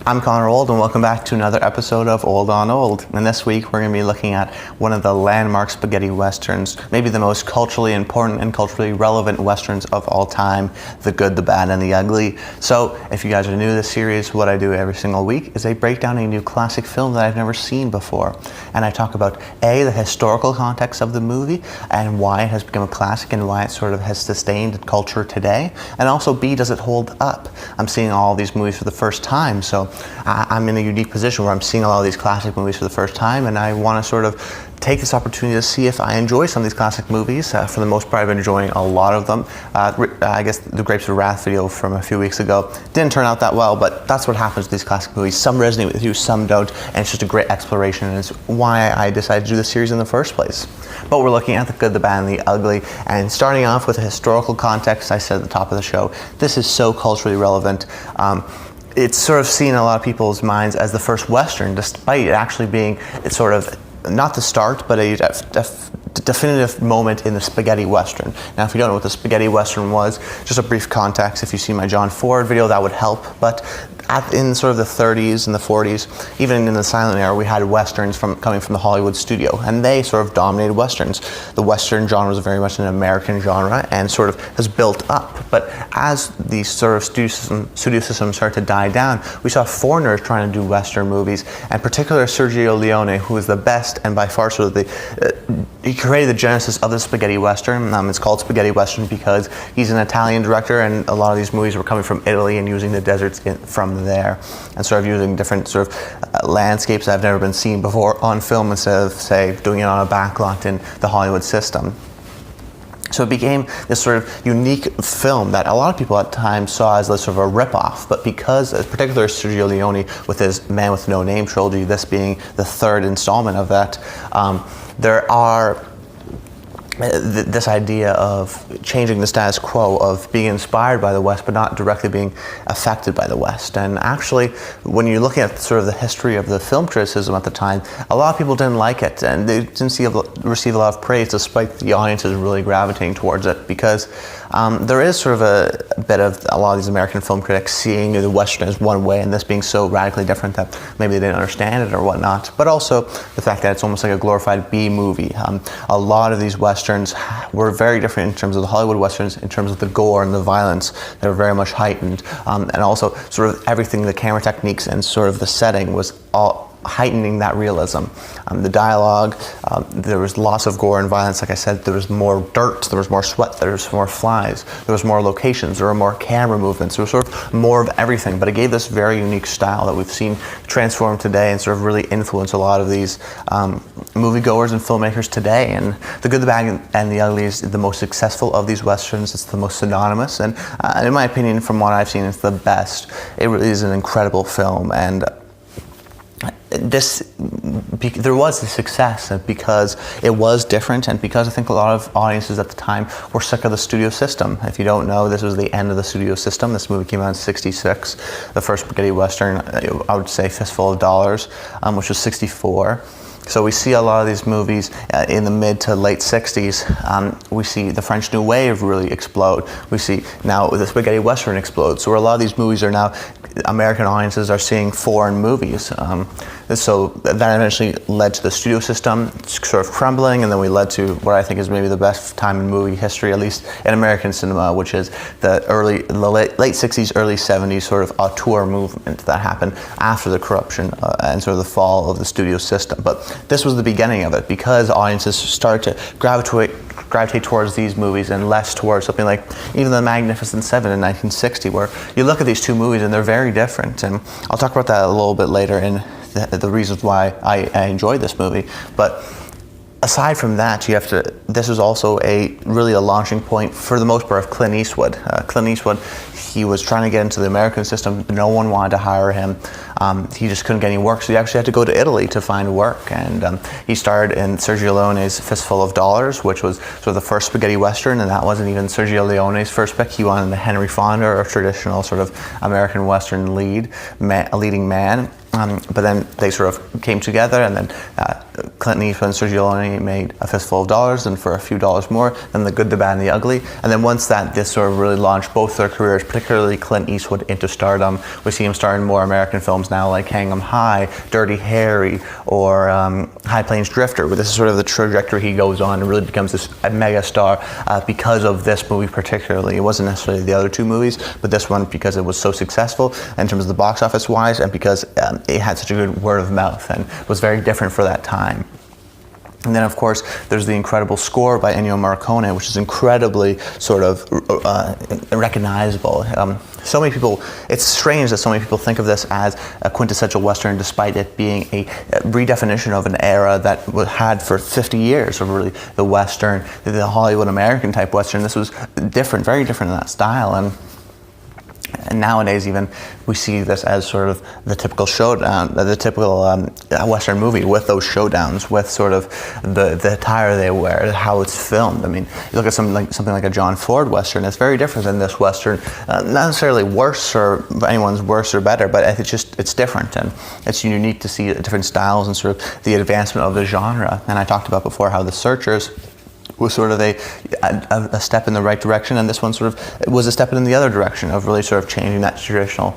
I'm Connor Old, and welcome back to another episode of Old on Old. And this week we're going to be looking at one of the landmark spaghetti westerns, maybe the most culturally important and culturally relevant westerns of all time, The Good, the Bad, and the Ugly. So if you guys are new to this series, what I do every single week is I break down a new classic film that I've never seen before. And I talk about A, the historical context of the movie and why it has become a classic and why it sort of has sustained culture today. And also B, does it hold up? I'm seeing all these movies for the first time, so I'm in a unique position where I'm seeing a lot of these classic movies for the first time, and I want to sort of take this opportunity to see if I enjoy some of these classic movies. For the most part, I've been enjoying a lot of them. I guess the Grapes of Wrath video from a few weeks ago didn't turn out that well, but that's what happens with these classic movies. Some resonate with you, some don't, and it's just a great exploration, and it's why I decided to do this series in the first place. But we're looking at The Good, the Bad, and the Ugly, and starting off with a historical context. I said at the top of the show, this is so culturally relevant. It's sort of seen in a lot of people's minds as the first Western, despite it actually being, it's sort of not the start, but a definitive moment in the spaghetti Western. Now, if you don't know what the spaghetti Western was, just a brief context. If you see my John Ford video, that would help. But in sort of the 30s and the 40s, even in the silent era, we had Westerns coming from the Hollywood studio, and they sort of dominated Westerns. The Western genre was very much an American genre and sort of has built up. But as these sort of studio systems started to die down, we saw foreigners trying to do Western movies, and particularly Sergio Leone, who was the best and by far sort of he created the genesis of the spaghetti Western. It's called spaghetti Western because he's an Italian director, and a lot of these movies were coming from Italy and using the deserts from there, and sort of using different sort of landscapes that have never been seen before on film instead of, say, doing it on a backlot in the Hollywood system. So it became this sort of unique film that a lot of people at times saw as sort of a rip-off, but because, particularly Sergio Leone with his Man with No Name trilogy, this being the third installment of that, there are this idea of changing the status quo, of being inspired by the West but not directly being affected by the West. And actually, when you're looking at sort of the history of the film criticism at the time, a lot of people didn't like it, and they didn't receive a lot of praise despite the audiences really gravitating towards it, because there is sort of a bit of a lot of these American film critics seeing the Western as one way, and this being so radically different that maybe they didn't understand it or whatnot. But also the fact that it's almost like a glorified B movie. A lot of these Westerns were very different in terms of the Hollywood Westerns, in terms of the gore and the violence. They were very much heightened, and also sort of everything, the camera techniques and sort of the setting was all heightening that realism. The dialogue, there was lots of gore and violence. Like I said, there was more dirt, there was more sweat, there was more flies, there was more locations, there were more camera movements, there was sort of more of everything, but it gave this very unique style that we've seen transform today and sort of really influence a lot of these moviegoers and filmmakers today. And The Good, the Bad, and the Ugly is the most successful of these Westerns. It's the most synonymous, and in my opinion, from what I've seen, it's the best. It really is an incredible film, and there was a success because it was different, and because I think a lot of audiences at the time were sick of the studio system. If you don't know, this was the end of the studio system. This movie came out in '66. The first spaghetti Western, I would say Fistful of Dollars, which was '64. So we see a lot of these movies in the mid to late 60s. We see the French New Wave really explode. We see now the spaghetti Western explode. So a lot of these movies are now, American audiences are seeing foreign movies. So that eventually led to the studio system sort of crumbling, and then we led to what I think is maybe the best time in movie history, at least in American cinema, which is the late 60s, early 70s sort of auteur movement that happened after the corruption and sort of the fall of the studio system. But this was the beginning of it, because audiences started to gravitate towards these movies and less towards something like even The Magnificent Seven in 1960, where you look at these two movies and they're very different. And I'll talk about that a little bit later in the reasons why I enjoyed this movie. But aside from that, this was also really a launching point for the most part of Clint Eastwood. Clint Eastwood, he was trying to get into the American system. No one wanted to hire him. He just couldn't get any work, so he actually had to go to Italy to find work. And he starred in Sergio Leone's Fistful of Dollars, which was sort of the first spaghetti Western, and that wasn't even Sergio Leone's first pick. He wanted the Henry Fonda, or traditional sort of American Western leading man. But then they sort of came together, and then Clint Eastwood and Sergio Leone made A Fistful of Dollars, and for a few dollars more, then The Good, the Bad, and the Ugly. And then once this sort of really launched both their careers, particularly Clint Eastwood, into stardom. We see him star in more American films now, like Hang 'em High, Dirty Harry, or High Plains Drifter. But this is sort of the trajectory he goes on and really becomes a mega star because of this movie particularly. It wasn't necessarily the other two movies, but this one because it was so successful in terms of the box office wise, and because it had such a good word of mouth and was very different for that time. And then, of course, there's the incredible score by Ennio Morricone, which is incredibly sort of recognizable. So many people, it's strange that so many people think of this as a quintessential Western, despite it being a redefinition of an era that had for 50 years of really the Western, the Hollywood American type Western. This was different, very different in that style. And nowadays, even we see this as sort of the typical showdown, the typical Western movie with those showdowns, with sort of the attire they wear, how it's filmed. I mean, you look at something like a John Ford Western. It's very different than this Western. Not necessarily worse or anyone's worse or better, but it's different, and it's unique to see different styles and sort of the advancement of the genre. And I talked about before how The Searchers was sort of a step in the right direction, and this one sort of was a step in the other direction of really sort of changing that traditional,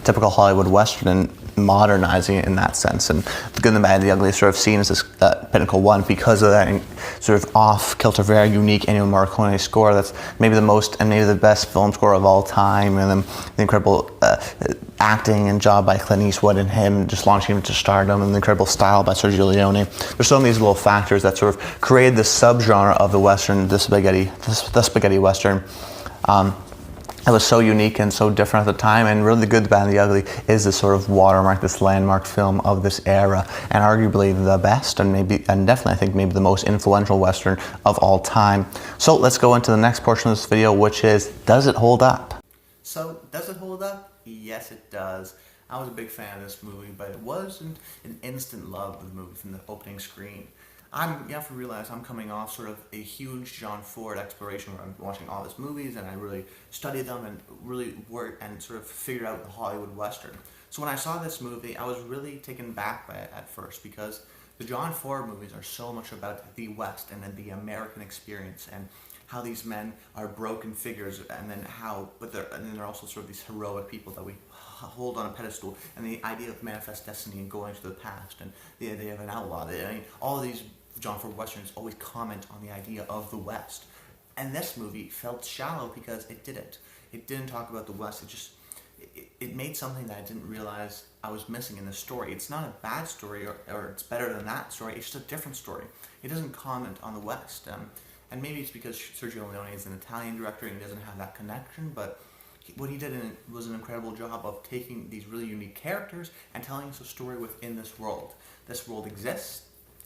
typical Hollywood Western and modernizing it in that sense. And The Good, the Bad, and the Ugly is sort of seen as this pinnacle one because of that sort of off-kilter, very unique Ennio Morricone score that's maybe the most and maybe the best film score of all time, and then the incredible acting and job by Clint Eastwood and him just launching him to stardom, and the incredible style by Sergio Leone. There's so many of these little factors that sort of created this subgenre of the Western, the spaghetti Western. It was so unique and so different at the time, and really The Good, the Bad, and the Ugly is this sort of watermark, this landmark film of this era, and arguably the best, and definitely I think maybe the most influential Western of all time. So let's go into the next portion of this video, which is, does it hold up? So, does it hold up? Yes, it does. I was a big fan of this movie, but it wasn't an instant love of the movie from the opening screen. You have to realize I'm coming off sort of a huge John Ford exploration where I'm watching all his movies and I really studied them and really worked and sort of figured out the Hollywood Western. So when I saw this movie, I was really taken back by it at first, because the John Ford movies are so much about the West and then the American experience and how these men are broken figures, and then they're also sort of these heroic people that we hold on a pedestal, and the idea of manifest destiny and going to the past, and the idea of an outlaw. I mean, all of these John Ford Westerns always comment on the idea of the West. And this movie felt shallow because it didn't. It didn't talk about the West. It made something that I didn't realize I was missing in the story. It's not a bad story or it's better than that story. It's just a different story. It doesn't comment on the West. And maybe it's because Sergio Leone is an Italian director and he doesn't have that connection, but what he did was an incredible job of taking these really unique characters and telling us a story within this world. This world exists.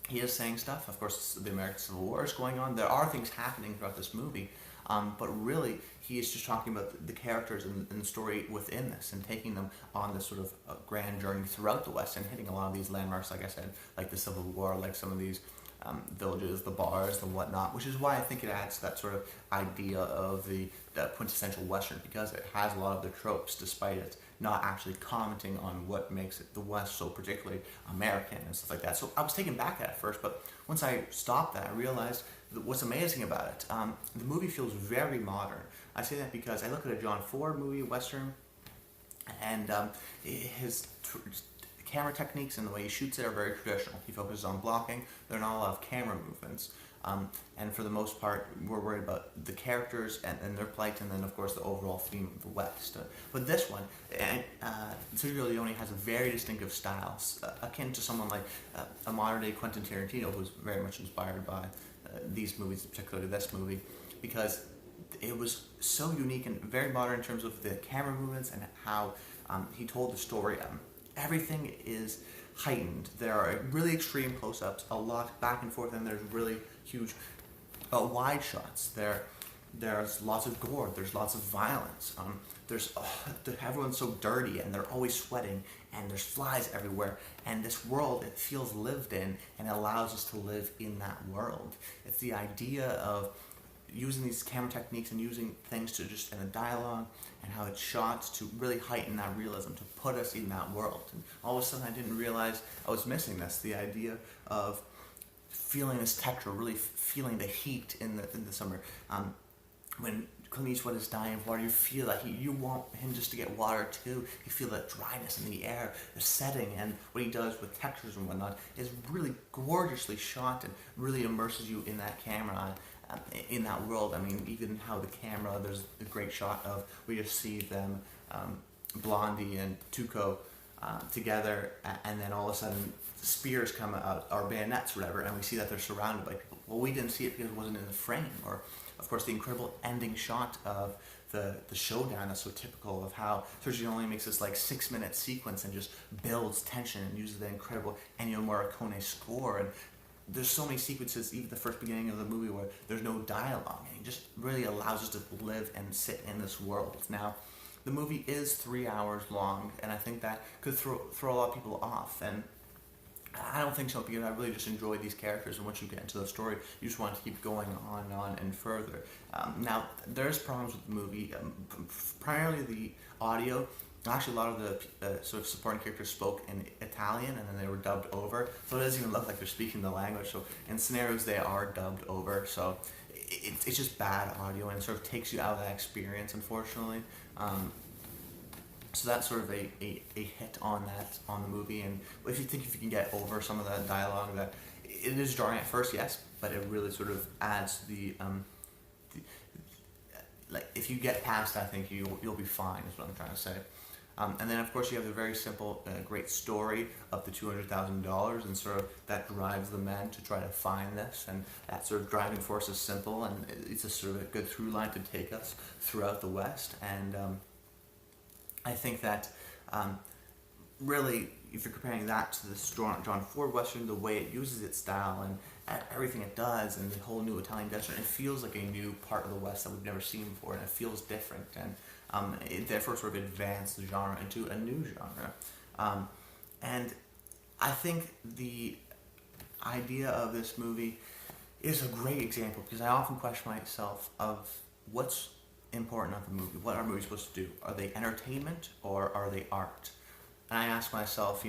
He is saying stuff. Of course, the American Civil War is going on. There are things happening throughout this movie, but really, he is just talking about the characters and the story within this, and taking them on this sort of grand journey throughout the West, and hitting a lot of these landmarks, like I said, like the Civil War, like some of these villages, the bars, and whatnot, which is why I think it adds that sort of idea of the quintessential Western, because it has a lot of the tropes, despite it not actually commenting on what makes it the West so particularly American and stuff like that. So I was taken back at first, but once I stopped that, I realized that what's amazing about it. The movie feels very modern. I say that because I look at a John Ford movie, Western, and his camera techniques and the way he shoots it are very traditional. He focuses on blocking. There are not a lot of camera movements. And for the most part, we're worried about the characters and their plight, and then, of course, the overall theme of the West. But this one, Sergio Leone has a very distinctive style, akin to someone like a modern-day Quentin Tarantino, who's very much inspired by these movies, particularly this movie, because it was so unique and very modern in terms of the camera movements and how he told the story. Everything is heightened. There are really extreme close-ups, a lot back and forth, and there's really huge wide shots. There's lots of gore. There's lots of violence. Everyone's so dirty, and they're always sweating, and there's flies everywhere. And this world, it feels lived in, and it allows us to live in that world. It's the idea of using these camera techniques and using things to just in the dialogue and how it's shot to really heighten that realism, to put us in that world. And all of a sudden I didn't realize I was missing this, the idea of feeling this texture, really feeling the heat in the summer. When Clint Eastwood is dying of water, you feel that you want him just to get water too. You feel that dryness in the air, the setting, and what he does with textures and whatnot is really gorgeously shot and really immerses you in that camera, in that world. I mean, even how the camera, there's a great shot of we just see them, Blondie and Tuco, together, and then all of a sudden spears come out, or bayonets or whatever, and we see that they're surrounded by people. Well, we didn't see it because it wasn't in the frame. Or of course the incredible ending shot of the showdown that's so typical of how Sergio Leone makes this like 6-minute sequence and just builds tension and uses the incredible Ennio Morricone score. And there's so many sequences, even the first beginning of the movie, where there's no dialogue, and it just really allows us to live and sit in this world. Now, the movie is 3 hours long, and I think that could throw a lot of people off, and I don't think so, because I really just enjoy these characters, and once you get into the story, you just want to keep going on and further. Now, there's problems with the movie, primarily the audio. Actually, a lot of the sort of supporting characters spoke in Italian, and then they were dubbed over, so it doesn't even look like they're speaking the language. So in scenarios, they are dubbed over, so it's just bad audio, and it sort of takes you out of that experience, unfortunately. So that's sort of a hit on the movie. And if you can get over some of that dialogue, that it is jarring at first, yes, but it really sort of adds like if you get past that, I think you'll be fine, is what I'm trying to say. And then of course you have the very simple, great story of the $200,000, and sort of that drives the men to try to find this, and that sort of driving force is simple, and it's a sort of a good through line to take us throughout the West. And I think that really, if you're comparing that to the John Ford Western, the way it uses its style and everything it does, and the whole new Italian Western, it feels like a new part of the West that we've never seen before, and it feels different, and it therefore sort of advanced the genre into a new genre. And I think the idea of this movie is a great example, because I often question myself of what's important of the movie. What are movies supposed to do? Are they entertainment or are they art? And I ask myself,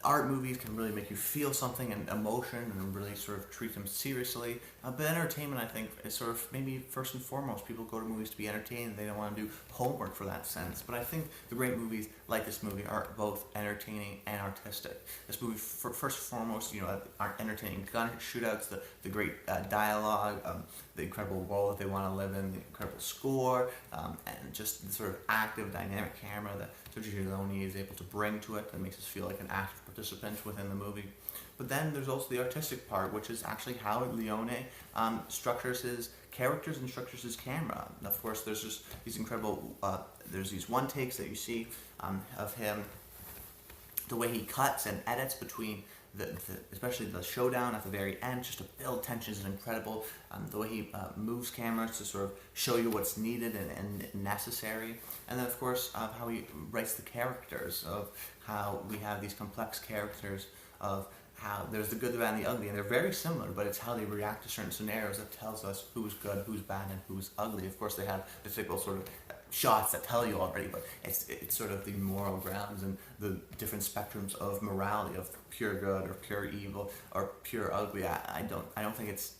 art movies can really make you feel something and emotion and really sort of treat them seriously. But entertainment, I think, is sort of maybe first and foremost, people go to movies to be entertained. They don't want to do homework for that sense. But I think the great movies like this movie are both entertaining and artistic. This movie, first and foremost, are entertaining. Gun shootouts, the great dialogue, the incredible world that they want to live in, the incredible score, and just the sort of active, dynamic camera that Sergio Leone is able to bring to it that makes us feel like an active participant within the movie. But then there's also the artistic part, which is actually how Leone structures his characters and structures his camera. And of course, there's just these incredible, there's these one takes that you see of him, the way he cuts and edits between especially the showdown at the very end, just to build tension, is incredible. The way he moves cameras to sort of show you what's needed and necessary. And then of course how he writes the characters, of how we have these complex characters, of how there's the good, the bad, and the ugly, and they're very similar, but it's how they react to certain scenarios that tells us who's good, who's bad, and who's ugly. Of course, they have the typical sort of shots that tell you already, but it's sort of the moral grounds and the different spectrums of morality, of pure good or pure evil or pure ugly. I don't think it's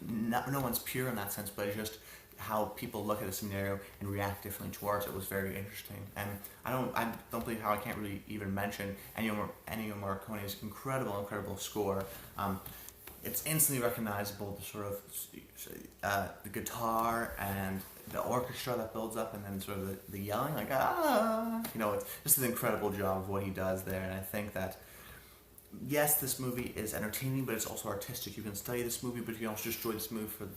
no one's pure in that sense, but it's just how people look at a scenario and react differently towards it was very interesting. And I don't believe how I can't really even mention Ennio Morricone's incredible score. It's instantly recognizable, the sort of the guitar and the orchestra that builds up, and then sort of the yelling, like it's just an incredible job of what he does there. And I think that yes, this movie is entertaining, but it's also artistic. You can study this movie, but you can also just enjoy this movie for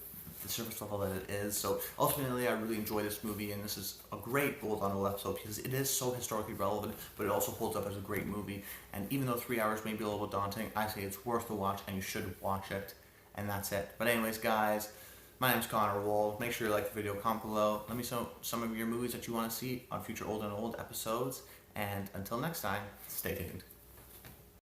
the surface level that it is. So ultimately, I really enjoy this movie, and this is a great Old on Old episode because it is so historically relevant, but it also holds up as a great movie. And even though 3 hours may be a little bit daunting, I say it's worth the watch, and you should watch it. And that's it. But anyways, guys, my name's Connor Wold. Make sure you like the video, comment below. Let me know some of your movies that you want to see on future Old on Old episodes. And until next time, stay tuned.